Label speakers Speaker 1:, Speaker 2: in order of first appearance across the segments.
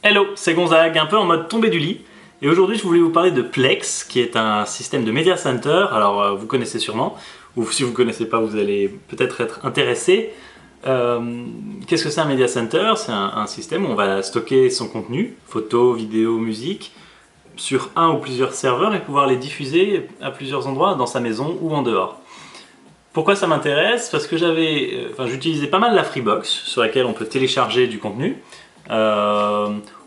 Speaker 1: Hello, c'est Gonzague, un peu en mode tombé du lit. Et aujourd'hui, je voulais vous parler de Plex, qui est un système de Media Center. Alors, vous connaissez sûrement, ou si vous ne connaissez pas, vous allez peut-être être intéressé. Qu'est-ce que c'est un Media Center? C'est un système où on va stocker son contenu, photos, vidéos, musique, sur un ou plusieurs serveurs et pouvoir les diffuser à plusieurs endroits dans sa maison ou en dehors. Pourquoi ça m'intéresse? Parce que j'utilisais pas mal la Freebox, sur laquelle on peut télécharger du contenu.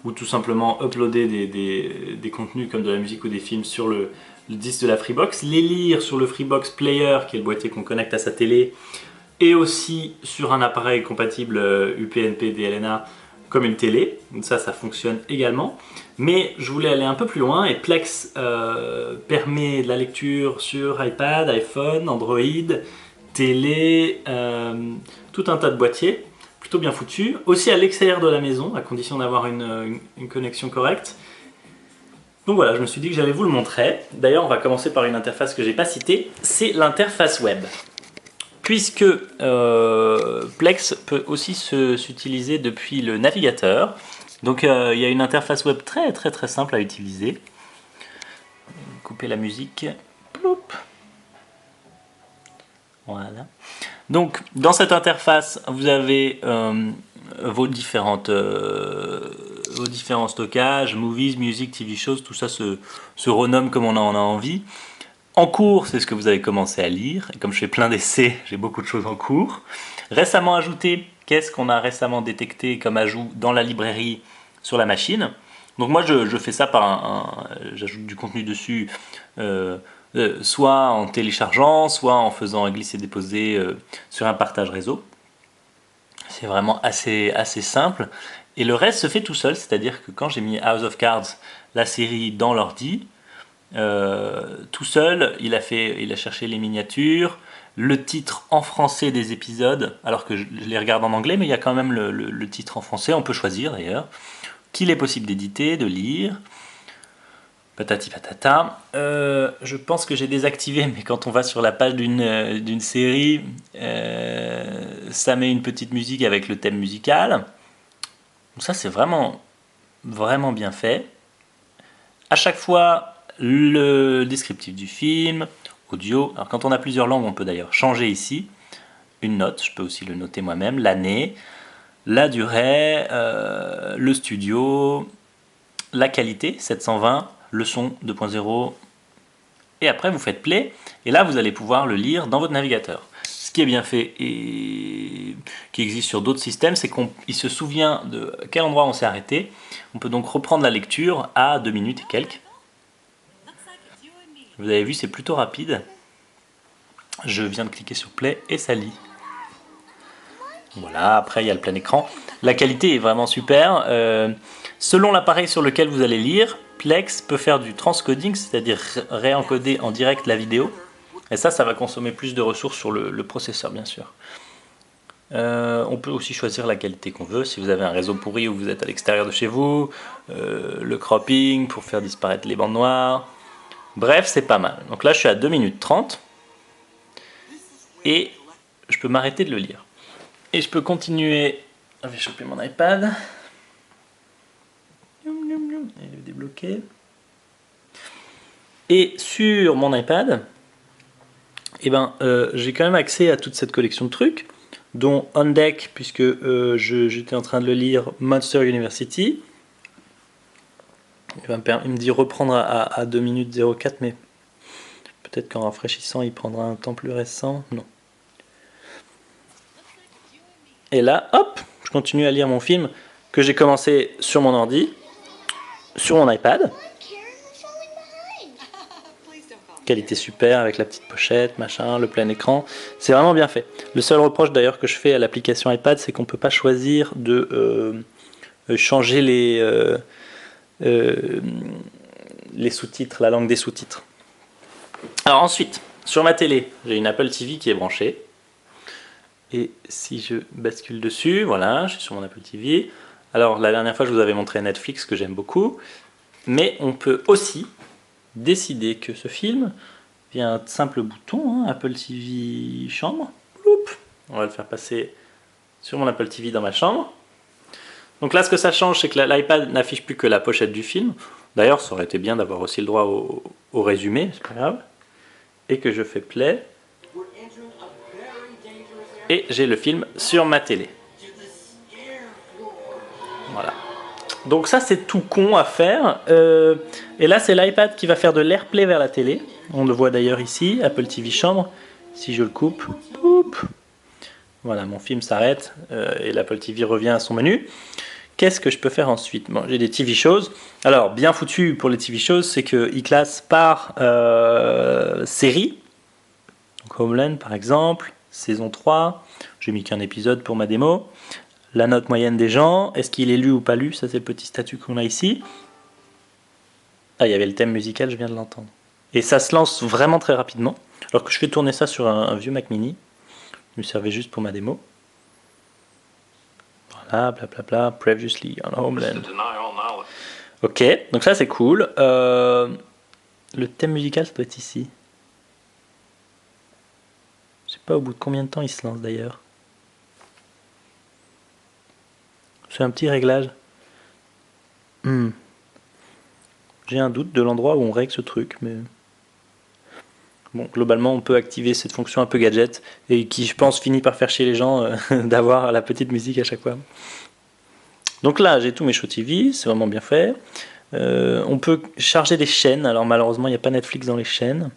Speaker 1: Ou tout simplement uploader des contenus comme de la musique ou des films sur le disque de la Freebox, les lire sur le Freebox Player qui est le boîtier qu'on connecte à sa télé et aussi sur un appareil compatible UPnP DLNA comme une télé, donc ça fonctionne également. Mais je voulais aller un peu plus loin et Plex permet de la lecture sur iPad, iPhone, Android, télé, tout un tas de boîtiers plutôt bien foutu, aussi à l'extérieur de la maison, à condition d'avoir une connexion correcte. Donc voilà, je me suis dit que j'allais vous le montrer. D'ailleurs, on va commencer par une interface que j'ai pas citée, c'est l'interface web. Puisque Plex peut aussi s'utiliser depuis le navigateur. Donc il y a une interface web très simple à utiliser. Couper la musique. Ploup. Voilà. Donc, dans cette interface, vous avez vos différents stockages, movies, music, TV shows, tout ça se renomme comme on en a envie. En cours, c'est ce que vous avez commencé à lire. Et comme je fais plein d'essais, j'ai beaucoup de choses en cours. Récemment ajouté, qu'est-ce qu'on a récemment détecté comme ajout dans la librairie sur la machine? Donc moi, je fais ça par j'ajoute du contenu dessus. Soit en téléchargeant, soit en faisant glisser-déposer sur un partage réseau. C'est vraiment assez simple. Et le reste se fait tout seul, c'est-à-dire que quand j'ai mis House of Cards, la série, dans l'ordi, tout seul, il a cherché les miniatures, le titre en français des épisodes, alors que je les regarde en anglais, mais il y a quand même le titre en français, on peut choisir d'ailleurs, qu'il est possible d'éditer, de lire. Patati patata. Je pense que j'ai désactivé, mais quand on va sur la page d'une série, ça met une petite musique avec le thème musical. Donc ça, c'est vraiment bien fait. À chaque fois, le descriptif du film, audio. Alors quand on a plusieurs langues, on peut d'ailleurs changer ici. Une note, je peux aussi le noter moi-même, l'année, la durée, le studio, la qualité, 720. Le son 2.0 et après vous faites play et là vous allez pouvoir le lire dans votre navigateur. Ce qui est bien fait et qui existe sur d'autres systèmes, c'est qu'il se souvient de quel endroit on s'est arrêté. On peut donc reprendre la lecture à 2 minutes et quelques. Vous avez vu, c'est plutôt rapide. Je viens de cliquer sur play et ça lit. Voilà, après il y a le plein écran. La qualité est vraiment super. Selon l'appareil sur lequel vous allez lire, Plex peut faire du transcoding, c'est-à-dire réencoder en direct la vidéo. Et ça va consommer plus de ressources sur le processeur, bien sûr. On peut aussi choisir la qualité qu'on veut. Si vous avez un réseau pourri ou vous êtes à l'extérieur de chez vous, le cropping pour faire disparaître les bandes noires. Bref, c'est pas mal. Donc là, je suis à 2 minutes 30. Et je peux m'arrêter de le lire. Et je peux continuer. Je vais choper mon iPad. Et le débloquer. Et sur mon iPad, j'ai quand même accès à toute cette collection de trucs, dont On Deck, puisque j'étais en train de le lire, Monster University. Il me dit reprendre à 2 minutes 04, mais peut-être qu'en rafraîchissant, il prendra un temps plus récent. Non. Et là, hop, je continue à lire mon film que j'ai commencé sur mon ordi, sur mon iPad. Qualité super avec la petite pochette, machin, le plein écran. C'est vraiment bien fait. Le seul reproche d'ailleurs que je fais à l'application iPad, c'est qu'on ne peut pas choisir de changer les sous-titres, la langue des sous-titres. Alors ensuite, sur ma télé, j'ai une Apple TV qui est branchée. Et si je bascule dessus, voilà, je suis sur mon Apple TV. Alors la dernière fois, je vous avais montré Netflix, que j'aime beaucoup. Mais on peut aussi décider que ce film, via un simple bouton, Apple TV chambre, on va le faire passer sur mon Apple TV dans ma chambre. Donc là, ce que ça change, c'est que l'iPad n'affiche plus que la pochette du film. D'ailleurs, ça aurait été bien d'avoir aussi le droit au résumé, c'est pas grave. Et que je fais play. Et j'ai le film sur ma télé. Voilà. Donc ça, c'est tout con à faire. Et là, c'est l'iPad qui va faire de l'AirPlay vers la télé. On le voit d'ailleurs ici, Apple TV Chambre. Si je le coupe, poup, voilà, mon film s'arrête et l'Apple TV revient à son menu. Qu'est-ce que je peux faire ensuite? Bon, j'ai des TV shows. Alors, bien foutu pour les TV shows, c'est qu'ils classent par série. Donc Homeland, par exemple, saison 3. J'ai mis qu'un épisode pour ma démo. La note moyenne des gens. Est-ce qu'il est lu ou pas lu? Ça, c'est le petit statut qu'on a ici. Ah, il y avait le thème musical, je viens de l'entendre. Et ça se lance vraiment très rapidement. Alors que je fais tourner ça sur un vieux Mac mini. Je me servais juste pour ma démo. Voilà, blablabla, previously on Homeland. Ok, donc ça c'est cool. Le thème musical, ça doit être ici. Je sais pas au bout de combien de temps il se lance d'ailleurs. C'est un petit réglage. J'ai un doute de l'endroit où on règle ce truc, mais... Bon, globalement, on peut activer cette fonction un peu gadget et qui, je pense, finit par faire chier les gens d'avoir la petite musique à chaque fois. Donc là, j'ai tous mes shows TV, c'est vraiment bien fait. On peut charger des chaînes, alors malheureusement, il n'y a pas Netflix dans les chaînes.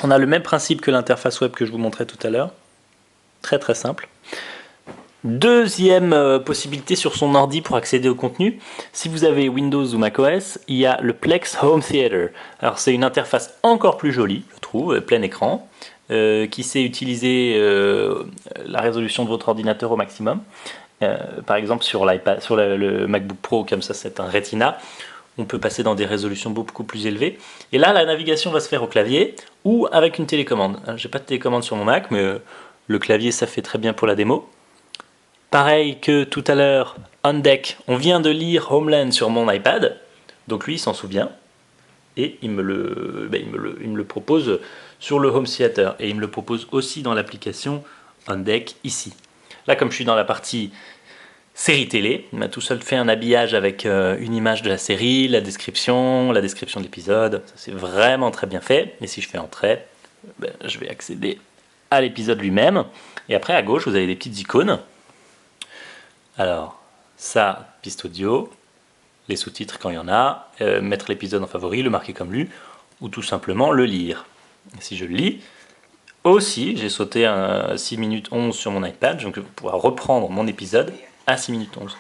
Speaker 1: On a le même principe que l'interface web que je vous montrais tout à l'heure. Très très simple. Deuxième possibilité sur son ordi pour accéder au contenu, si vous avez Windows ou macOS, il y a le Plex Home Theater. Alors c'est une interface encore plus jolie, je trouve, plein écran, qui sait utiliser la résolution de votre ordinateur au maximum. Par exemple sur l'iPad, sur le MacBook Pro, comme ça c'est un Retina, on peut passer dans des résolutions beaucoup plus élevées. Et là la navigation va se faire au clavier ou avec une télécommande. J'ai pas de télécommande sur mon Mac, mais le clavier ça fait très bien pour la démo. Pareil que tout à l'heure, on deck, on vient de lire Homeland sur mon iPad, donc lui il s'en souvient, et il me le propose sur le Home Theater, et il me le propose aussi dans l'application on deck ici. Là comme je suis dans la partie série télé, il m'a tout seul fait un habillage avec une image de la série, la description de l'épisode, ça c'est vraiment très bien fait, et si je fais entrée, je vais accéder à l'épisode lui-même, et après à gauche vous avez des petites icônes. Alors, ça, piste audio, les sous-titres quand il y en a, mettre l'épisode en favori, le marquer comme lu, ou tout simplement le lire. Et si je le lis, aussi, j'ai sauté à 6 minutes 11 sur mon iPad, donc je vais pouvoir reprendre mon épisode à 6 minutes 11.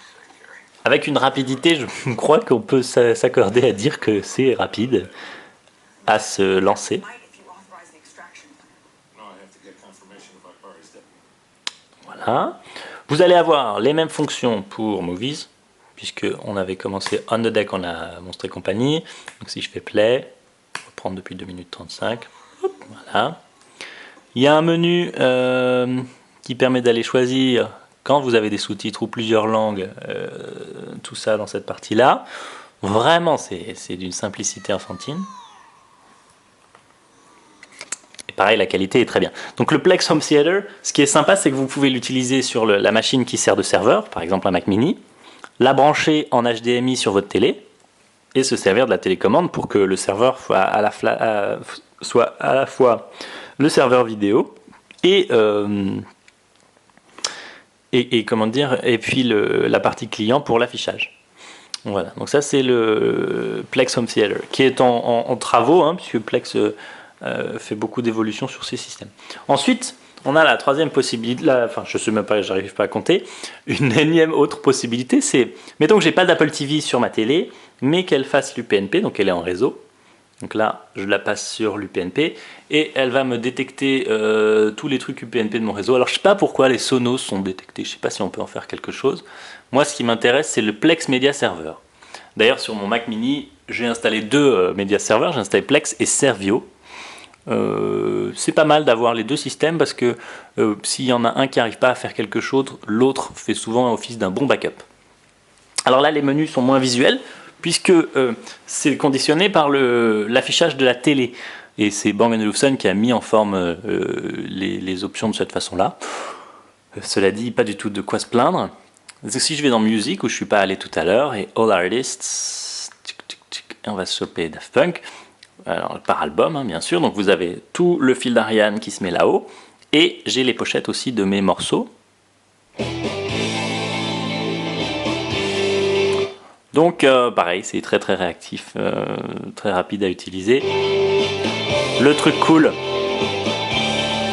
Speaker 1: Avec une rapidité, je crois qu'on peut s'accorder à dire que c'est rapide à se lancer. Voilà. Vous allez avoir les mêmes fonctions pour Movies, puisque on avait commencé on the deck, on a Monstres et compagnie. Donc si je fais play, je vais reprendre depuis 2 minutes 35. Hop, voilà. Il y a un menu qui permet d'aller choisir, quand vous avez des sous-titres ou plusieurs langues, tout ça dans cette partie-là. Vraiment, c'est d'une simplicité enfantine. Pareil, la qualité est très bien. Donc le Plex Home Theater, ce qui est sympa, c'est que vous pouvez l'utiliser sur la machine qui sert de serveur, par exemple un Mac mini, la brancher en HDMI sur votre télé, et se servir de la télécommande pour que le serveur soit à la fois le serveur vidéo et comment dire, et puis la partie client pour l'affichage. Voilà, donc ça c'est le Plex Home Theater, qui est en travaux, hein, puisque Plex... fait beaucoup d'évolutions sur ces systèmes. Ensuite, on a la troisième possibilité, enfin je sais même pas, j'arrive pas à compter, une énième autre possibilité, c'est, mettons que j'ai pas d'Apple TV sur ma télé, mais qu'elle fasse l'UPnP, donc elle est en réseau. Donc là, je la passe sur l'UPnP et elle va me détecter tous les trucs UPnP de mon réseau. Alors je sais pas pourquoi les Sonos sont détectés, je sais pas si on peut en faire quelque chose. Moi, ce qui m'intéresse, c'est le Plex Media Server. D'ailleurs, sur mon Mac mini, j'ai installé deux Media Servers, j'ai installé Plex et Servio. C'est pas mal d'avoir les deux systèmes parce que s'il y en a un qui n'arrive pas à faire quelque chose, l'autre fait souvent office d'un bon backup. Alors là, les menus sont moins visuels puisque c'est conditionné par l'affichage de la télé. Et c'est Bang & Olufsen qui a mis en forme les options de cette façon-là. Cela dit, pas du tout de quoi se plaindre. Si je vais dans Music, où je suis pas allé tout à l'heure, et All Artists, on va se choper Daft Punk, alors par album hein, bien sûr, donc vous avez tout le fil d'Ariane qui se met là-haut, et j'ai les pochettes aussi de mes morceaux. Donc pareil, c'est très très réactif, très rapide à utiliser. Le truc cool,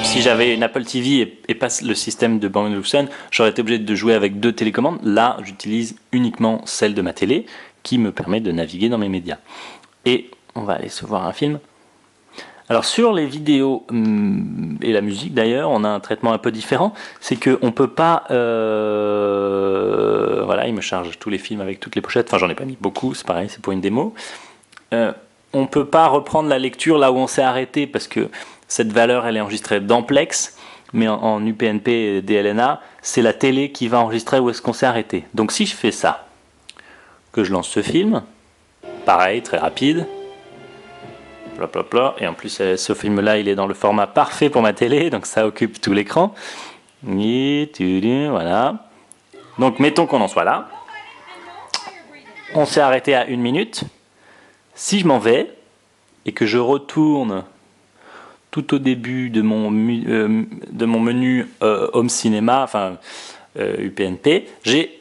Speaker 1: si j'avais une Apple TV et pas le système de Bang & Olufsen, j'aurais été obligé de jouer avec 2 télécommandes. Là, j'utilise uniquement celle de ma télé qui me permet de naviguer dans mes médias. Et on va aller se voir un film. Alors sur les vidéos et la musique d'ailleurs, on a un traitement un peu différent. C'est qu'on peut pas... voilà, il me charge tous les films avec toutes les pochettes. Enfin, j'en ai pas mis beaucoup, c'est pareil, c'est pour une démo. On peut pas reprendre la lecture là où on s'est arrêté parce que cette valeur, elle est enregistrée d'Amplex, mais en UPnP et DLNA, c'est la télé qui va enregistrer où est-ce qu'on s'est arrêté. Donc si je fais ça, que je lance ce film, pareil, très rapide, et en plus ce film-là, il est dans le format parfait pour ma télé, donc ça occupe tout l'écran. Voilà. Donc mettons qu'on en soit là. On s'est arrêté à 1 minute. Si je m'en vais, et que je retourne tout au début de mon menu Home Cinéma, enfin UPnP, j'ai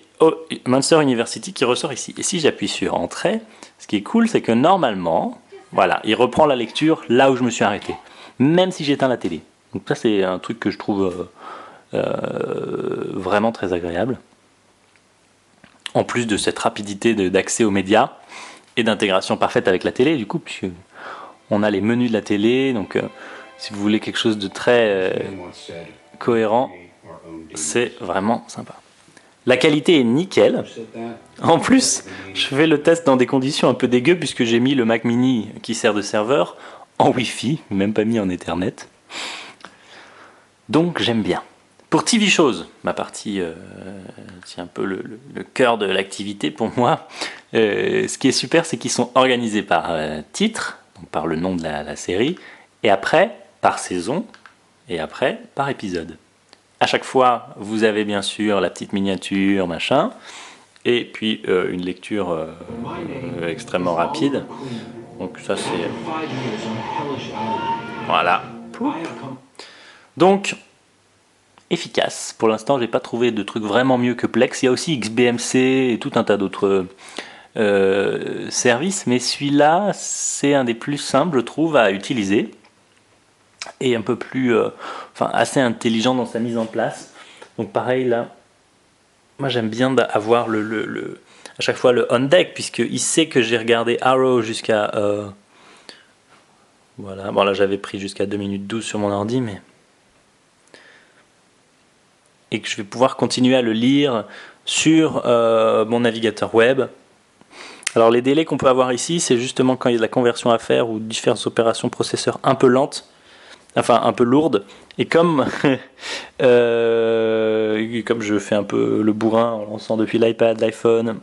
Speaker 1: Monster University qui ressort ici. Et si j'appuie sur Entrée, ce qui est cool, c'est que normalement, voilà, il reprend la lecture là où je me suis arrêté, même si j'éteins la télé. Donc ça, c'est un truc que je trouve vraiment très agréable. En plus de cette rapidité d'accès aux médias et d'intégration parfaite avec la télé, du coup, puisque on a les menus de la télé, donc si vous voulez quelque chose de très cohérent, c'est vraiment sympa. La qualité est nickel. En plus, je fais le test dans des conditions un peu dégueu puisque j'ai mis le Mac Mini qui sert de serveur en Wi-Fi, même pas mis en Ethernet. Donc j'aime bien. Pour TV Shows, ma partie, c'est un peu le cœur de l'activité pour moi. Ce qui est super, c'est qu'ils sont organisés par titre, donc par le nom de la série, et après par saison, et après par épisode. À chaque fois, vous avez bien sûr la petite miniature, machin, et puis une lecture extrêmement rapide. Donc ça c'est... Voilà. Donc, efficace. Pour l'instant, j'ai pas trouvé de truc vraiment mieux que Plex. Il y a aussi XBMC et tout un tas d'autres services, mais celui-là, c'est un des plus simples, je trouve, à utiliser. Et un peu plus, assez intelligent dans sa mise en place. Donc pareil là, moi j'aime bien avoir à chaque fois le on deck, puisqu'il sait que j'ai regardé Arrow jusqu'à, voilà, bon là j'avais pris jusqu'à 2 minutes 12 sur mon ordi, mais et que je vais pouvoir continuer à le lire sur mon navigateur web. Alors les délais qu'on peut avoir ici, c'est justement quand il y a de la conversion à faire ou différentes opérations processeur un peu lentes, enfin un peu lourde, et comme comme je fais un peu le bourrin en lançant depuis l'iPad, l'iPhone,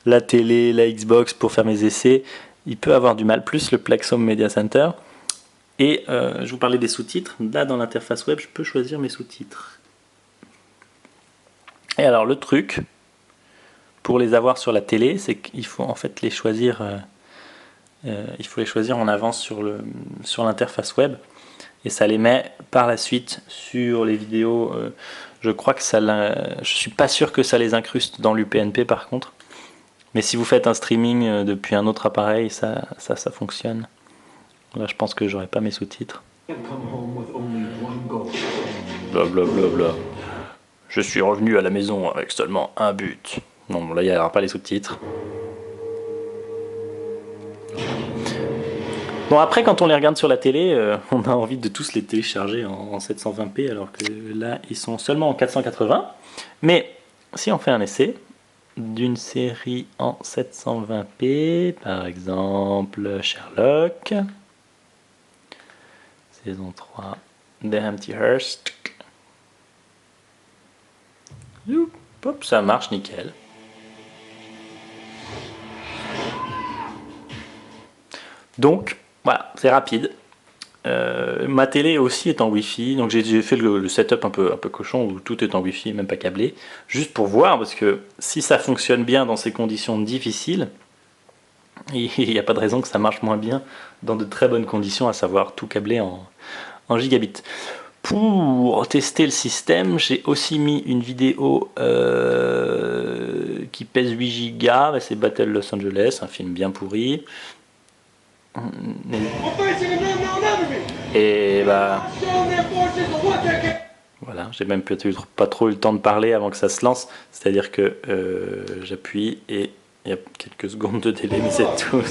Speaker 1: la télé, la Xbox pour faire mes essais, il peut avoir du mal, plus le Plex Home Media Center. Et je vous parlais des sous-titres, là dans l'interface web je peux choisir mes sous-titres. Et alors le truc pour les avoir sur la télé, c'est qu'il faut en fait les choisir, il faut les choisir en avance sur l'interface web. Et ça les met par la suite sur les vidéos. Je crois que je suis pas sûr que ça les incruste dans l'UPnP par contre. Mais si vous faites un streaming depuis un autre appareil, ça fonctionne. Là, je pense que j'aurai pas mes sous-titres. Blablabla. Je suis revenu à la maison avec seulement un but. Non, là, il n'y aura pas les sous-titres. Bon, après, quand on les regarde sur la télé, on a envie de tous les télécharger en 720p, alors que là, ils sont seulement en 480. Mais si on fait un essai d'une série en 720p, par exemple Sherlock, saison 3 de Emptyhurst, hop, ça marche nickel. Donc, voilà, c'est rapide. Ma télé aussi est en Wi-Fi, donc j'ai fait le setup un peu cochon où tout est en Wi-Fi, même pas câblé, juste pour voir, parce que si ça fonctionne bien dans ces conditions difficiles, il n'y a pas de raison que ça marche moins bien dans de très bonnes conditions, à savoir tout câblé en gigabit. Pour tester le système, j'ai aussi mis une vidéo qui pèse 8 Go, c'est Battle Los Angeles, un film bien pourri. Et bah voilà, j'ai même pas trop eu le temps de parler avant que ça se lance, c'est-à-dire que j'appuie et il y a quelques secondes de délai, mais c'est tout.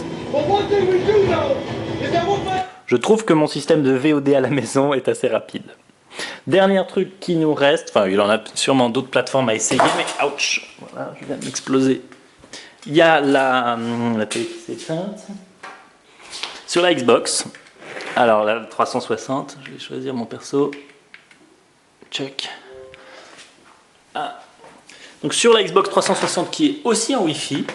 Speaker 1: Je trouve que mon système de VOD à la maison est assez rapide. Dernier truc qui nous reste, enfin il en a sûrement d'autres plateformes à essayer, mais ouch, voilà, je viens de m'exploser. Il y a la télé qui s'est éteinte. Sur la Xbox, alors la 360, je vais choisir mon perso. Check. Ah. Donc sur la Xbox 360 qui est aussi en Wi-Fi,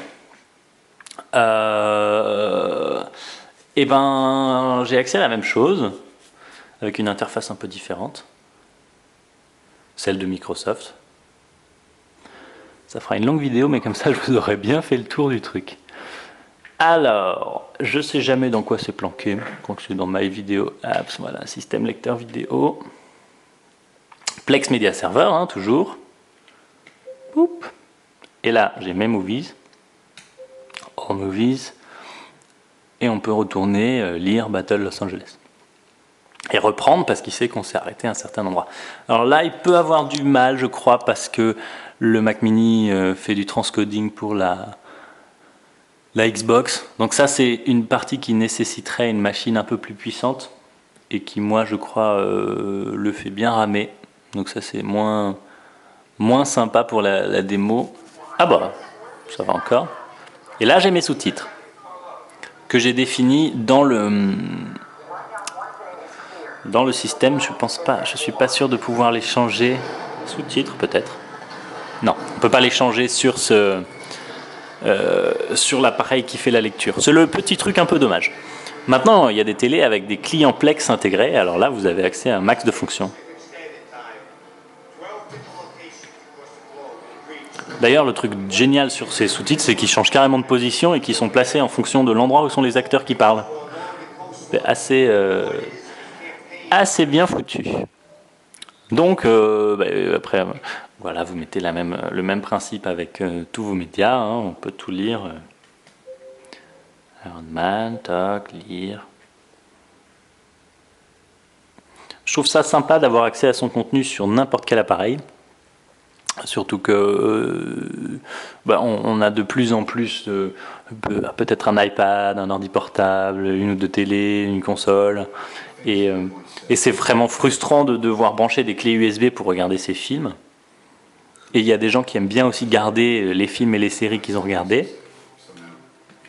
Speaker 1: et ben j'ai accès à la même chose avec une interface un peu différente, celle de Microsoft. Ça fera une longue vidéo, mais comme ça je vous aurais bien fait le tour du truc. Alors, je sais jamais dans quoi c'est planqué, quand c'est dans My Video Apps, voilà, système lecteur vidéo. Plex Media Server, hein, toujours. Oup. Et là, j'ai mes Movies, All Movies, et on peut retourner lire Battle Los Angeles. Et reprendre parce qu'il sait qu'on s'est arrêté à un certain endroit. Alors là, il peut avoir du mal, je crois, parce que le Mac Mini fait du transcoding pour la Xbox. Donc ça, c'est une partie qui nécessiterait une machine un peu plus puissante et qui, moi, je crois, le fait bien ramer. Donc ça, c'est moins sympa pour la démo. Ah bah, ça va encore. Et là, j'ai mes sous-titres que j'ai définis dans le système. Je suis pas sûr de pouvoir les changer. Sous-titres, peut-être. Non, on peut pas les changer sur sur l'appareil qui fait la lecture. C'est le petit truc un peu dommage. Maintenant, il y a des télés avec des clients Plex intégrés. Alors là, vous avez accès à un max de fonctions. D'ailleurs, le truc génial sur ces sous-titres, c'est qu'ils changent carrément de position et qu'ils sont placés en fonction de l'endroit où sont les acteurs qui parlent. C'est assez bien foutu. Donc, après, voilà, vous mettez le même principe avec tous vos médias. Hein, on peut tout lire. Iron Man, toc, lire. Je trouve ça sympa d'avoir accès à son contenu sur n'importe quel appareil. Surtout que on a de plus en plus peut-être un iPad, un ordi portable, une ou deux télés, une console. Et c'est vraiment frustrant de devoir brancher des clés USB pour regarder ces films. Et il y a des gens qui aiment bien aussi garder les films et les séries qu'ils ont regardés.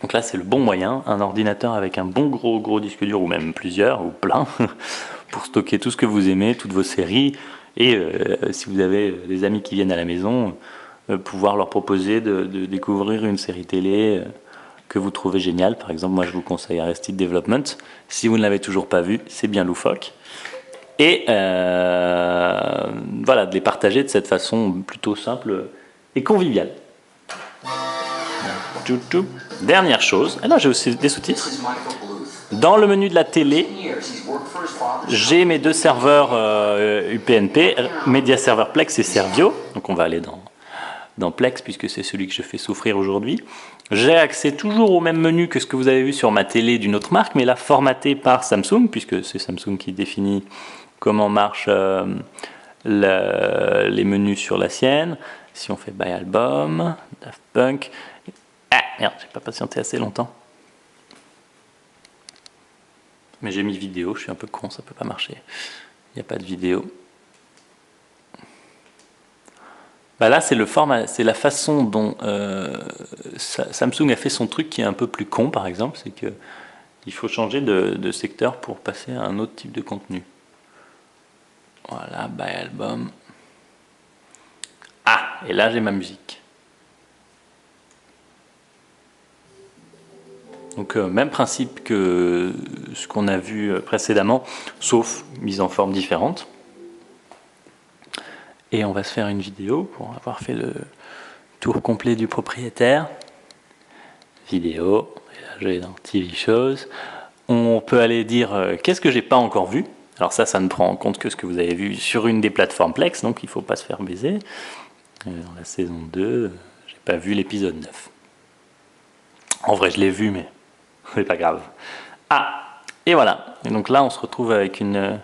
Speaker 1: Donc là, c'est le bon moyen, un ordinateur avec un bon gros disque dur, ou même plusieurs, ou plein, pour stocker tout ce que vous aimez, toutes vos séries. Et si vous avez des amis qui viennent à la maison, pouvoir leur proposer de découvrir une série télé que vous trouvez géniale. Par exemple, moi je vous conseille Arrested Development. Si vous ne l'avez toujours pas vu, c'est bien loufoque. Et voilà, de les partager de cette façon plutôt simple et conviviale. Dernière chose, et là j'ai aussi des sous-titres. Dans le menu de la télé, j'ai mes deux serveurs UPnP, Media Server Plex et Servio. Donc on va aller dans Plex puisque c'est celui que je fais souffrir aujourd'hui. J'ai accès toujours au même menu que ce que vous avez vu sur ma télé d'une autre marque, mais là formaté par Samsung, puisque c'est Samsung qui définit comment marchent les menus sur la sienne. Si on fait By Album, Daft Punk... Ah merde, j'ai pas patienté assez longtemps. Mais j'ai mis vidéo, je suis un peu con, ça peut pas marcher. Il n'y a pas de vidéo. Là, c'est le format, c'est la façon dont Samsung a fait son truc qui est un peu plus con, par exemple, c'est que il faut changer de secteur pour passer à un autre type de contenu. Voilà, By Album. Ah, et là j'ai ma musique. Donc même principe que ce qu'on a vu précédemment, sauf mise en forme différente. Et on va se faire une vidéo pour avoir fait le tour complet du propriétaire. Vidéo, et là je vais dans TV Shows. On peut aller dire qu'est-ce que j'ai pas encore vu. Alors ça ne prend en compte que ce que vous avez vu sur une des plateformes Plex, donc il ne faut pas se faire baiser. Dans la saison 2, j'ai pas vu l'épisode 9. En vrai je l'ai vu, mais c'est pas grave. Ah, et voilà. Et donc là on se retrouve avec une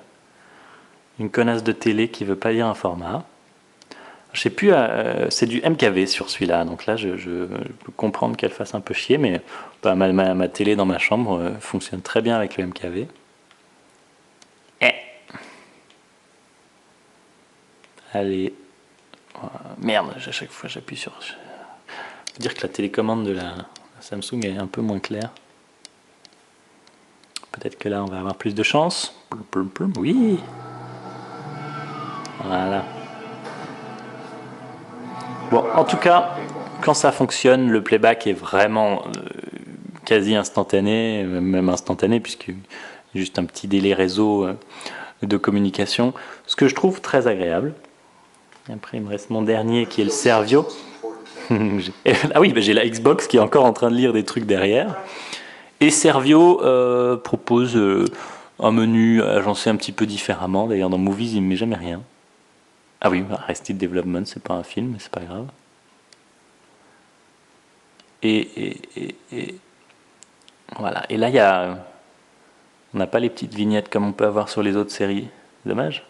Speaker 1: connasse de télé qui veut pas lire un format. Je sais plus, c'est du MKV sur celui-là, donc là je peux comprendre qu'elle fasse un peu chier, mais bah, ma télé dans ma chambre fonctionne très bien avec le MKV. Allez, merde, à chaque fois j'appuie sur... Je veux dire que la télécommande de la Samsung est un peu moins claire. Peut-être que là on va avoir plus de chance. Oui. Voilà. Bon, en tout cas, quand ça fonctionne, le playback est vraiment quasi instantané, même instantané, puisque juste un petit délai réseau de communication, ce que je trouve très agréable. Après, il me reste mon dernier qui est le Servio. Ah oui, bah, j'ai la Xbox qui est encore en train de lire des trucs derrière. Et Servio propose un menu agencé un petit peu différemment. D'ailleurs, dans Movies, il ne met jamais rien. Ah oui, Arrested Development, c'est pas un film, mais c'est pas grave. Et voilà. Et là, on n'a pas les petites vignettes comme on peut avoir sur les autres séries. Dommage.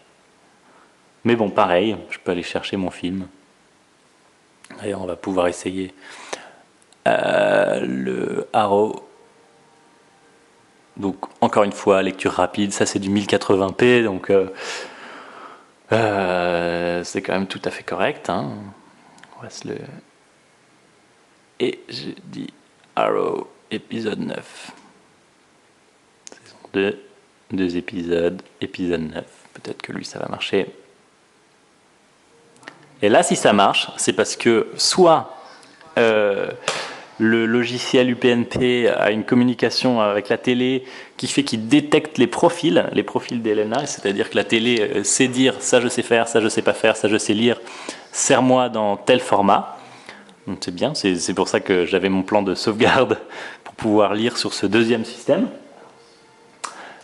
Speaker 1: Mais bon, pareil, je peux aller chercher mon film. D'ailleurs, on va pouvoir essayer le Arrow. Donc, encore une fois, lecture rapide. Ça, c'est du 1080p, donc c'est quand même tout à fait correct. Hein. On va se le... Et je dis Arrow, épisode 9. Saison 2, 2 épisodes, épisode 9. Peut-être que lui, ça va marcher. Et là, si ça marche, c'est parce que soit le logiciel UPnP a une communication avec la télé qui fait qu'il détecte les profils d'Elena, c'est-à-dire que la télé sait dire ça je sais faire, ça je sais pas faire, ça je sais lire, sers-moi dans tel format. Donc c'est bien, c'est pour ça que j'avais mon plan de sauvegarde pour pouvoir lire sur ce deuxième système.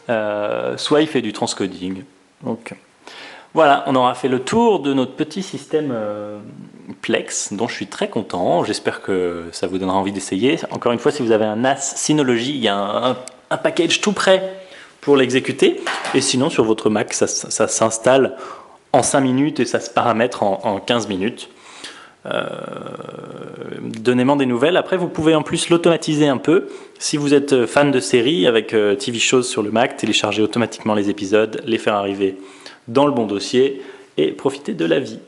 Speaker 1: Soit il fait du transcoding. Donc voilà, on aura fait le tour de notre petit système Plex, dont je suis très content. J'espère que ça vous donnera envie d'essayer. Encore une fois, si vous avez un NAS Synology, il y a un package tout prêt pour l'exécuter. Et sinon, sur votre Mac, ça s'installe en 5 minutes et ça se paramètre en 15 minutes. Donnez-moi des nouvelles. Après, vous pouvez en plus l'automatiser un peu. Si vous êtes fan de séries, avec TV Shows sur le Mac, télécharger automatiquement les épisodes, les faire arriver dans le bon dossier et profiter de la vie.